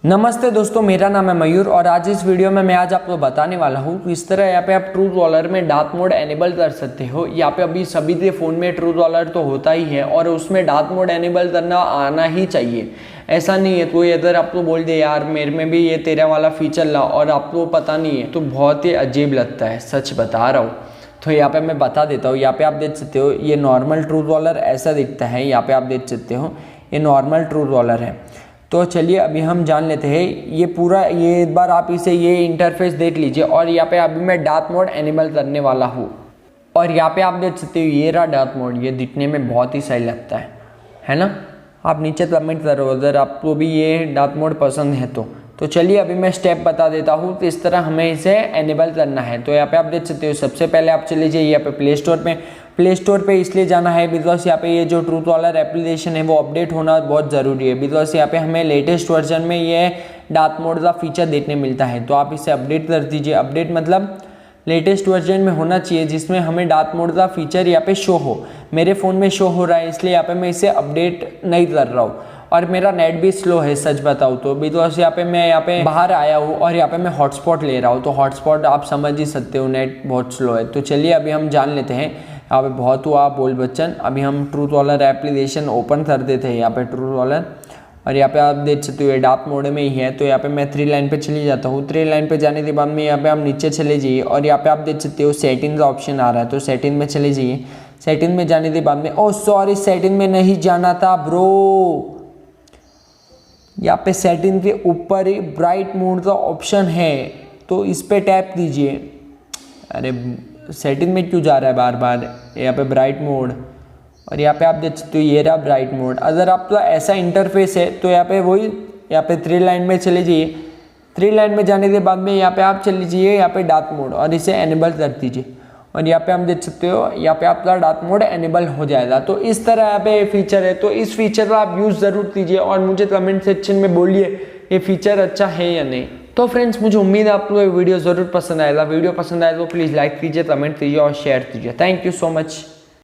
नमस्ते दोस्तों, मेरा नाम है मयूर और आज इस वीडियो में मैं आज आपको बताने वाला हूँ किस तरह यहाँ पे आप ट्रू कॉलर में डार्क मोड एनेबल कर सकते हो। यहाँ पे अभी सभी के फ़ोन में ट्रू कॉलर तो होता ही है और उसमें डार्क मोड एनेबल करना आना ही चाहिए। ऐसा नहीं है कोई अगर आपको बोल दे यार मेरे में भी ये तेरा वाला फीचर ला और आपको पता नहीं है तो बहुत ही अजीब लगता है, सच बता रहा हूँ। तो यहाँ पे मैं बता देता हूँ। यहाँ पे आप देख सकते हो ये नॉर्मल ट्रू कॉलर ऐसा दिखता है। यहाँ पे आप देख सकते हो ये नॉर्मल ट्रू कॉलर है। तो चलिए अभी हम जान लेते हैं ये पूरा, ये एक बार आप इसे ये इंटरफेस देख लीजिए। और यहाँ पे अभी मैं डार्क मोड एनेबल करने वाला हूँ और यहाँ पे आप देख सकते हो ये रहा डार्क मोड। ये दिखने में बहुत ही सही लगता है ना। आप नीचे कमेंट करो अगर आपको भी ये डार्क मोड पसंद है तो चलिए अभी मैं स्टेप बता देता हूँ किस तरह हमें इसे एनेबल करना है। तो यहाँ पे आप देख सकते हो सबसे पहले आप चले जाइए यहाँ पे प्ले स्टोर पे इसलिए जाना है बिकॉज यहाँ पे ये जो ट्रू कॉलर एप्लीकेशन है वो अपडेट होना बहुत ज़रूरी है। बिकॉज यहाँ पे हमें लेटेस्ट वर्जन में ये डार्क मोड का फीचर देखने मिलता है। तो आप इसे अपडेट कर दीजिए। अपडेट मतलब लेटेस्ट वर्जन में होना चाहिए जिसमें हमें डार्क मोड का फीचर यहाँ पे शो हो। मेरे फ़ोन में शो हो रहा है इसलिए यहाँ पे मैं इसे अपडेट नहीं कर रहा हूँ। और मेरा नेट भी स्लो है सच बताऊँ तो, बिकॉज यहाँ पे मैं यहाँ पे बाहर आया हूँ और यहाँ पे मैं हॉटस्पॉट ले रहा हूँ। तो हॉटस्पॉट आप समझ ही सकते हो नेट बहुत स्लो है। तो चलिए अभी हम जान लेते हैं। यहाँ पे बहुत हुआ बोल बच्चन। अभी हम ट्रू कॉलर एप्लीकेशन ओपन कर देते हैं यहाँ पे ट्रू कॉलर। और यहाँ पे आप देख सकते हो ये डार्क मोड में ही है। तो यहाँ पे मैं 3 लाइन पे चली जाता हूँ। 3 लाइन पे जाने के बाद में यहाँ पे आप नीचे चले जाइए और यहाँ पे आप देख सकते हो सेटिंग का ऑप्शन आ रहा है। तो सेटिंग में चले जाइए। सेटिंग में जाने के बाद में ओह सॉरी सेटिंग में नहीं जाना था ब्रो। यहाँ पे सेटिंग के ऊपर ही ब्राइट मोड का ऑप्शन है तो इस पे टैप कीजिए। अरे सेटिंग में क्यों जा रहा है बार बार। यहाँ पे ब्राइट मोड और यहाँ पे आप देख सकते हो ये रहा ब्राइट मोड। अगर आपका ऐसा इंटरफेस है तो यहाँ पे वही यहाँ पे 3 लाइन में चले जाइए। 3 लाइन में जाने के बाद में यहाँ पे आप चले जाइए यहाँ पे डार्क मोड और इसे एनेबल कर दीजिए। और यहाँ पे हम देख सकते हो यहाँ पे आपका डार्क मोड एनेबल हो जाएगा। तो इस तरह यहाँ पे फीचर है। तो इस फीचर का आप यूज़ ज़रूर कीजिए और मुझे कमेंट सेक्शन में बोलिए ये फीचर अच्छा है या नहीं। तो फ्रेंड्स मुझे उम्मीद है आपको ये वीडियो ज़रूर पसंद आएगा। वीडियो पसंद आए तो प्लीज़ लाइक कीजिए, कमेंट कीजिए और शेयर कीजिए। Thank you so much.